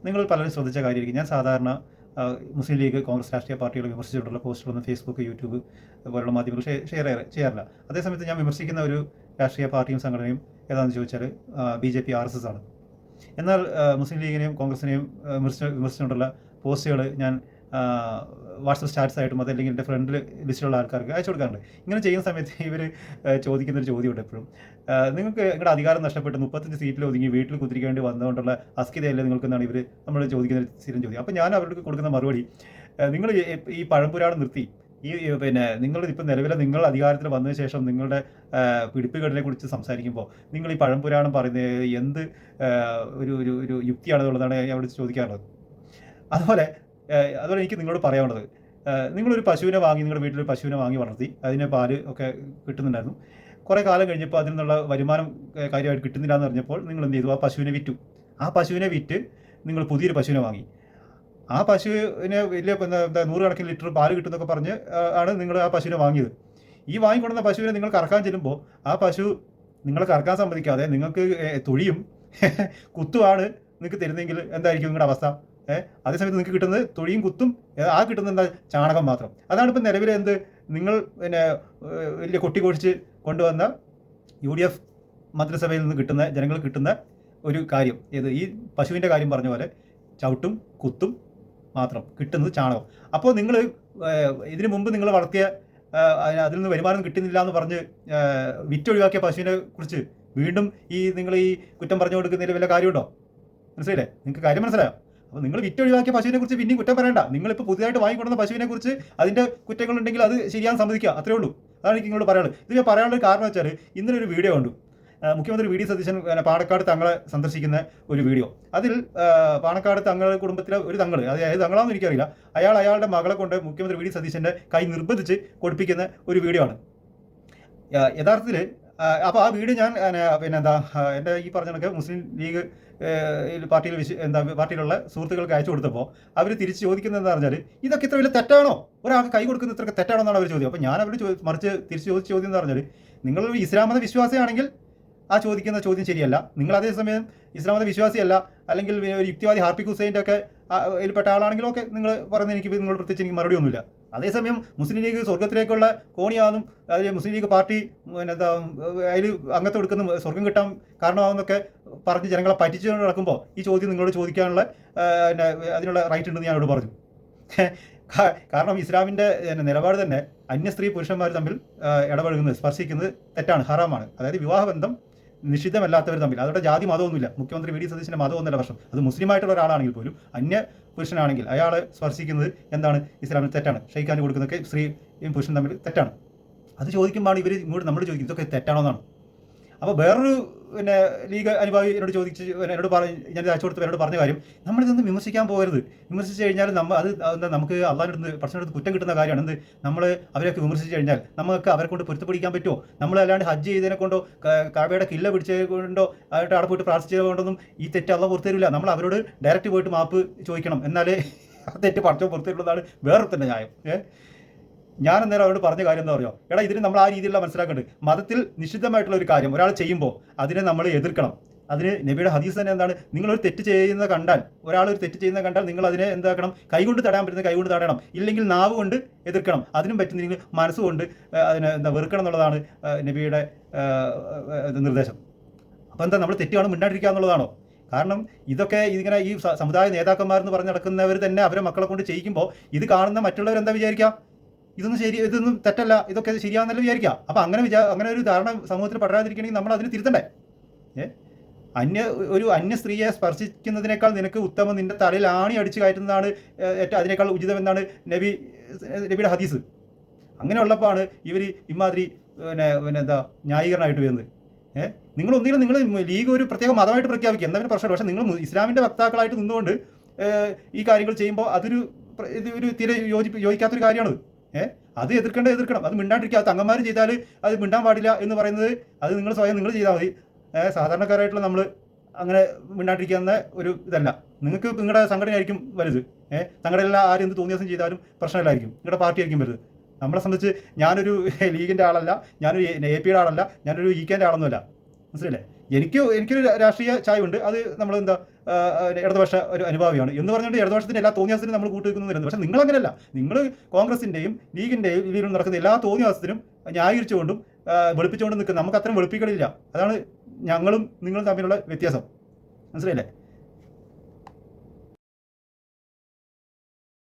നിങ്ങൾ പലരും ശ്രദ്ധിച്ച കാര്യമായിരിക്കും, ഞാൻ സാധാരണ മുസ്ലിം ലീഗ്, കോൺഗ്രസ് രാഷ്ട്രീയ പാർട്ടികളെ വിമർശിച്ചിട്ടുള്ള പോസ്റ്റുകളൊന്നും ഫേസ്ബുക്ക്, യൂട്യൂബ് പോലുള്ള മാധ്യമങ്ങൾ ഷെയർ ചെയ്യാറില്ല. അതേസമയത്ത് ഞാൻ വിമർശിക്കുന്ന ഒരു രാഷ്ട്രീയ പാർട്ടിയും സംഘടനയും ഏതാണെന്ന് ചോദിച്ചാൽ BJP, RSS ആണ്. എന്നാൽ മുസ്ലിം ലീഗിനെയും കോൺഗ്രസിനെയും വിമർശിച്ചുകൊണ്ടുള്ള പോസ്റ്റുകൾ ഞാൻ വാട്സപ്പ് സ്റ്റാറ്റസ് ആയിട്ടും അതല്ലെങ്കിൽ എൻ്റെ ഫ്രണ്ട് ലിസ്റ്റിലുള്ള ആൾക്കാർക്ക് അയച്ചു കൊടുക്കാറുണ്ട്. ഇങ്ങനെ ചെയ്യുന്ന സമയത്ത് ഇവർ ചോദിക്കുന്നൊരു ചോദ്യമുണ്ട് എപ്പോഴും, നിങ്ങൾക്ക് നിങ്ങളുടെ അധികാരം നഷ്ടപ്പെട്ട് 35 സീറ്റിൽ ഒതുങ്ങി വീട്ടിൽ കുത്തിരിക്കേണ്ടി വന്നതുകൊണ്ടുള്ള അസ്കിതയല്ലേ നിങ്ങൾക്കെന്നാണ് ഇവർ നമ്മൾ ചോദിക്കുന്ന സ്ഥിരം ചോദ്യം. അപ്പോൾ ഞാൻ അവർക്ക് കൊടുക്കുന്ന മറുപടി, നിങ്ങൾ ഈ പഴംപുരാണം നിർത്തി നിങ്ങൾ ഇപ്പം നിലവിലെ നിങ്ങൾ അധികാരത്തിൽ വന്നതിന് ശേഷം നിങ്ങളുടെ പിടിപ്പുകേടിനെ കുറിച്ച് സംസാരിക്കുമ്പോൾ നിങ്ങൾ ഈ പഴംപുരാണം പറയുന്നത് എന്ത് ഒരു യുക്തിയാണെന്നുള്ളതാണ് ഞാൻ അവിടെ ചോദിക്കാറുള്ളത്. അതുപോലെ എനിക്ക് നിങ്ങളോട് പറയാനുള്ളത്, നിങ്ങളൊരു പശുവിനെ വാങ്ങി, നിങ്ങളുടെ വീട്ടിലൊരു പശുവിനെ വാങ്ങി വളർത്തി അതിന് പാല് ഒക്കെ കിട്ടുന്നുണ്ടായിരുന്നു. കുറേ കാലം കഴിഞ്ഞപ്പോൾ അതിൽ നിന്നുള്ള വരുമാനം കാര്യമായിട്ട് കിട്ടുന്നില്ല എന്ന് പറഞ്ഞപ്പോൾ നിങ്ങൾ എന്ത് ചെയ്തു? ആ പശുവിനെ വിറ്റു. ആ പശുവിനെ വിറ്റ് നിങ്ങൾ പുതിയൊരു പശുവിനെ വാങ്ങി. ആ പശുവിന് വലിയ നൂറുകണക്കിന് ലിറ്റർ പാല് കിട്ടുന്നൊക്കെ പറഞ്ഞ് ആണ് നിങ്ങൾ ആ പശുവിനെ വാങ്ങിയത്. ഈ വാങ്ങിക്കൊണ്ടുവന്ന പശുവിനെ നിങ്ങൾ കറക്കാൻ ചെല്ലുമ്പോൾ ആ പശു നിങ്ങളെ കറക്കാൻ സമ്മതിക്കാതെ നിങ്ങൾക്ക് തൊഴിയും കുത്തുമാണ് നിങ്ങൾക്ക് തരുന്നെങ്കിൽ എന്തായിരിക്കും നിങ്ങളുടെ അവസ്ഥ? അതേസമയത്ത് നിങ്ങൾക്ക് കിട്ടുന്നത് തൊഴിയും കുത്തും, ആ കിട്ടുന്നത് എന്താ? ചാണകം മാത്രം. അതാണ് ഇപ്പം നിലവിലെ നിങ്ങൾ വലിയ കൊട്ടിഘോഷിച്ച് കൊണ്ടുവന്ന UDF മന്ത്രിസഭയിൽ നിന്ന് കിട്ടുന്ന ജനങ്ങൾക്ക് കിട്ടുന്ന ഒരു കാര്യം. ഈ പശുവിൻ്റെ കാര്യം പറഞ്ഞ പോലെ ചവിട്ടും കുത്തും മാത്രം, കിട്ടുന്നത് ചാണകം. അപ്പോൾ നിങ്ങൾ ഇതിനു മുമ്പ് നിങ്ങൾ വളർത്തിയ അതിൽ നിന്ന് വരുമാനം കിട്ടുന്നില്ല എന്ന് പറഞ്ഞ് വിറ്റൊഴിവാക്കിയ പശുവിനെ കുറിച്ച് വീണ്ടും നിങ്ങൾ ഈ കുറ്റം പറഞ്ഞു കൊടുക്കുന്നതിൽ വല്ല കാര്യമുണ്ടോ? മനസ്സിലായില്ലേ? നിങ്ങൾക്ക് കാര്യം മനസ്സിലായോ? അപ്പോൾ നിങ്ങൾ വിറ്റൊഴിവാക്കിയ പശുവിനെ കുറിച്ച് പിന്നെയും കുറ്റം പറയണ്ട. നിങ്ങളിപ്പോൾ പുതിയതായിട്ട് വാങ്ങിക്കൊണ്ടുവന്ന പശുവിനെ കുറിച്ച് അതിൻ്റെ കുറ്റങ്ങളുണ്ടെങ്കിൽ അത് ശരിയാൻ സമ്മതിക്കുക, അത്രേ ഉള്ളൂ. അതാണ് എനിക്ക് നിങ്ങളോട് പറയാനുള്ളത്. ഇത് ഞാൻ പറയാനുള്ള കാരണം വെച്ചാൽ ഇന്നലെ ഒരു വീഡിയോ കണ്ടു. മുഖ്യമന്ത്രി VD സതീശൻ പാണക്കാട് തങ്ങളെ സന്ദർശിക്കുന്ന ഒരു വീഡിയോ. അതിൽ പാണക്കാട് തങ്ങളുടെ കുടുംബത്തിലെ ഒരു തങ്ങൾ, അത് ഏത് തങ്ങളാണെന്ന് എനിക്കറിയില്ല, അയാളുടെ മകളെ കൊണ്ട് മുഖ്യമന്ത്രി VD സതീശൻ്റെ കൈ നിർബന്ധിച്ച് കൊടുപ്പിക്കുന്ന ഒരു വീഡിയോ ആണ് യഥാർത്ഥത്തിൽ. അപ്പോൾ ആ വീഡിയോ ഞാൻ എൻ്റെ ഈ പറഞ്ഞ കണക്ക് മുസ്ലിം ലീഗ് പാർട്ടിയിലുള്ള സുഹൃത്തുക്കൾക്ക് അയച്ചു കൊടുത്തപ്പോൾ അവർ തിരിച്ച് ചോദിക്കുന്നത് എന്താ പറഞ്ഞാൽ, ഇതൊക്കെ ഇത്ര വലിയ തെറ്റാണോ? ഒരാൾക്ക് കൈ കൊടുക്കുന്നത് ഇത്രയൊക്കെ തെറ്റാണോ എന്നാണ് അവർ ചോദ്യം. അപ്പോൾ ഞാൻ അവരോട് മറിച്ച് തിരിച്ച് ചോദിച്ച ചോദ്യം എന്ന് പറഞ്ഞാൽ, നിങ്ങൾ ഇസ്ലാം മത വിശ്വാസിയാണെങ്കിൽ ആ ചോദിക്കുന്ന ചോദ്യം ശരിയല്ല. നിങ്ങൾ അതേസമയം ഇസ്ലാം മത വിശ്വാസിയല്ല, അല്ലെങ്കിൽ ഒരു യുക്തിവാദി ഹാർപ്പിക് ഹുസൈൻ്റെ ഒക്കെ ഇതിൽപ്പെട്ട ആളാണെങ്കിലും ഒക്കെ നിങ്ങൾ പറയുന്നത് നിങ്ങൾ പ്രത്യേകിച്ച് എനിക്ക് മറുപടി ഒന്നുമില്ല. അതേസമയം മുസ്ലിം ലീഗ് സ്വർഗത്തിലേക്കുള്ള കോണിയാണെന്നും അതിൽ മുസ്ലിം ലീഗ് പാർട്ടി അതിൽ അംഗത്വം എടുക്കുന്ന സ്വർഗം കിട്ടാൻ കാരണമാകുന്നൊക്കെ പറഞ്ഞ് ജനങ്ങളെ പറ്റിച്ചുകൊണ്ട് നടക്കുമ്പോൾ ഈ ചോദ്യം നിങ്ങളോട് ചോദിക്കാനുള്ള അതിനുള്ള റൈറ്റ് ഉണ്ടെന്ന് ഞാനോട് പറഞ്ഞു. കാരണം ഇസ്ലാമിൻ്റെ നിലപാട് തന്നെ അന്യ സ്ത്രീ പുരുഷന്മാർ തമ്മിൽ ഇടപഴകുന്നത്, സ്പർശിക്കുന്നത് തെറ്റാണ്, ഹറാമാണ്. അതായത് വിവാഹബന്ധം നിഷിദ്ധമല്ലാത്തവർ തമ്മിൽ. അതോടെ ജാതി മതമൊന്നുമില്ല. മുഖ്യമന്ത്രി VD സതീശൻ്റെ മതമൊന്നുമല്ല പ്രശ്നം. അത് മുസ്ലിമായിട്ടുള്ള ഒരാളാണെങ്കിൽ പോലും അന്യ പുരുഷനാണെങ്കിൽ അയാളെ സ്പർശിക്കുന്നത് എന്താണ്? ഇസ്ലാമിൽ തെറ്റാണ്. ഷെയ്ഖാൻ കൊടുക്കുന്നതൊക്കെ സ്ത്രീയും പുരുഷനും തമ്മിൽ തെറ്റാണ്. അത് ചോദിക്കുമ്പോൾ ഇവർ ഇങ്ങോട്ട് നമ്മൾ ചോദിക്കും ഇതൊക്കെ തെറ്റാണോ എന്നാണ്. അപ്പോൾ വേറൊരു ലീഗ് അനുഭാവി എന്നോട് ഞാൻ അയച്ചു കൊടുത്തവരോട് പറഞ്ഞ കാര്യം, നമ്മളിതൊന്നും വിമർശിക്കാൻ പോകരുത്. വിമർശിച്ച് കഴിഞ്ഞാൽ നമുക്ക് അള്ളാഹിൻ്റെ പഠിച്ചെടുത്ത് കുറ്റം കിട്ടുന്ന കാര്യമാണ്. നമ്മൾ അവരെയൊക്കെ വിമർശിച്ച് കഴിഞ്ഞാൽ നമുക്ക് അവരെ കൊണ്ട് പൊരുത്തപ്പെടിക്കാൻ പറ്റുമോ? നമ്മളല്ലാണ്ട് ഹജ്ജ് ചെയ്തതിനെ കൊണ്ടോ കാബയുടെ കില്ല പിടിച്ചത് കൊണ്ടോ ആയിട്ട് അവിടെ പോയിട്ട് പ്രാർത്ഥിച്ചത് കൊണ്ടൊന്നും ഈ തെറ്റ് അള്ളാഹ് പുറത്തു തരില്ല. നമ്മൾ അവരോട് ഡയറക്റ്റ് പോയിട്ട് മാപ്പ് ചോദിക്കണം, എന്നാലേ ആ തെറ്റ് പഠിച്ചോ പുറത്തു തരുന്നതാണ് വേറൊരുത്തൻ്റെ ന്യായം. ഞാൻ അന്നേരം അവരോട് പറഞ്ഞ കാര്യം എന്താ പറയുക, എടാ ഇതിന് നമ്മൾ ആ രീതിയിലുള്ള മനസ്സിലാക്കേണ്ടത്. മതത്തിൽ നിഷിദ്ധമായിട്ടുള്ള ഒരു കാര്യം ഒരാൾ ചെയ്യുമ്പോൾ അതിനെ നമ്മൾ എതിർക്കണം. അതിന് നബിയുടെ ഹദീസ് തന്നെ എന്താണ്? നിങ്ങളൊരു തെറ്റ് ചെയ്യുന്ന കണ്ടാൽ, ഒരാളൊരു തെറ്റ് ചെയ്യുന്ന കണ്ടാൽ നിങ്ങൾ അതിനെ എന്താക്കണം? കൈകൊണ്ട് തടയാൻ പറ്റുന്ന കൈകൊണ്ട് തടയണം, ഇല്ലെങ്കിൽ നാവ് കൊണ്ട് എതിർക്കണം. അതിനും പറ്റുന്നെങ്കിൽ മനസ്സുകൊണ്ട് അതിനെ വെറുക്കണം എന്നുള്ളതാണ് നബിയുടെ നിർദ്ദേശം. അപ്പോൾ എന്താ, നമ്മൾ തെറ്റാണ് മിണ്ടാണ്ടിരിക്കുക എന്നുള്ളതാണോ? കാരണം ഇതൊക്കെ ഇങ്ങനെ ഈ സമുദായ നേതാക്കന്മാരെന്ന് പറഞ്ഞ് നടക്കുന്നവർ തന്നെ അവരെ മക്കളെ കൊണ്ട് ചെയ്യിക്കുമ്പോൾ ഇത് കാണുന്ന മറ്റുള്ളവരെന്താ വിചാരിക്കുക? ഇതൊന്നും തെറ്റല്ല, ഇതൊക്കെ ശരിയാണെന്നല്ല വിചാരിക്കുക. അപ്പോൾ അങ്ങനെ ഒരു ധാരണ സമൂഹത്തിൽ പടരാതിരിക്കണമെങ്കിൽ നമ്മൾ അതിന് തിരുത്തണ്ടേ? ഒരു അന്യ സ്ത്രീയെ സ്പർശിക്കുന്നതിനേക്കാൾ നിനക്ക് ഉത്തമം നിന്റെ തലയിൽ ആണി അടിച്ച് കയറ്റുന്നതാണ് അതിനേക്കാൾ ഉചിതമെന്നാണ് നബിയുടെ ഹദീസ്. അങ്ങനെയുള്ളപ്പോഴാണ് ഇവർ ഇമാതിരി ന്യായീകരണമായിട്ട് വരുന്നത്. നിങ്ങൾ ലീഗ് ഒരു പ്രത്യേക മതമായിട്ട് പ്രഖ്യാപിക്കുക, എന്താ പ്രശ്നമില്ല. പക്ഷേ നിങ്ങൾ ഇസ്ലാമിൻ്റെ വക്താക്കളായിട്ട് നിന്നുകൊണ്ട് ഈ കാര്യങ്ങൾ ചെയ്യുമ്പോൾ ഒരു തീരെ യോജിക്കാത്തൊരു കാര്യമാണത്. അത് എതിർക്കണം. അത് മിണ്ടാണ്ടിരിക്കുക. അത് തങ്ങന്മാർ ചെയ്താൽ അത് മിണ്ടാൻ പാടില്ല എന്ന് പറയുന്നത് അത് നിങ്ങൾ സ്വയം ചെയ്താൽ മതി. സാധാരണക്കാരായിട്ടുള്ള നമ്മൾ അങ്ങനെ മിണ്ടാണ്ടിരിക്കുന്ന ഒരു ഇതല്ല. നിങ്ങൾക്ക് നിങ്ങളുടെ സംഘടനയായിരിക്കും വലുത്. സംഘടനയിൽ ആരെന്ത് തോന്നിയ ദിവസം ചെയ്താലും പ്രശ്നമില്ലായിരിക്കും, നിങ്ങളുടെ പാർട്ടി ആയിരിക്കും വലുത്. നമ്മളെ സംബന്ധിച്ച് ഞാനൊരു ലീഗിൻ്റെ ആളല്ല, ഞാനൊരു APയുടെ ആളല്ല, ഞാനൊരു EKൻ്റെ ആളൊന്നുമല്ല. മനസ്സിലല്ലേ? എനിക്കൊരു രാഷ്ട്രീയ ചായ ഉണ്ട്. അത് നമ്മൾ ഇടതുപക്ഷ ഒരു അനുഭാവിയാണ് എന്ന് പറഞ്ഞുകൊണ്ട് ഇടതുപക്ഷത്തിൻ്റെ എല്ലാ തോന്നിയാസത്തിനും നമ്മൾ കൂട്ടുവെക്കുന്നതിരുന്നു. പക്ഷേ നിങ്ങളങ്ങനെയല്ല. നിങ്ങൾ കോൺഗ്രസിൻ്റെയും ലീഗിൻ്റെയും ഇതിലും നടക്കുന്ന എല്ലാ തോന്നിയാസത്തിനും ന്യായീകരിച്ചുകൊണ്ടും വെളുപ്പിച്ചുകൊണ്ടും നിൽക്കുന്നത്. നമുക്ക് അത്രയും വെളുപ്പിക്കലില്ല. അതാണ് ഞങ്ങളും നിങ്ങളും തമ്മിലുള്ള വ്യത്യാസം. മനസ്സിലായില്ലേ?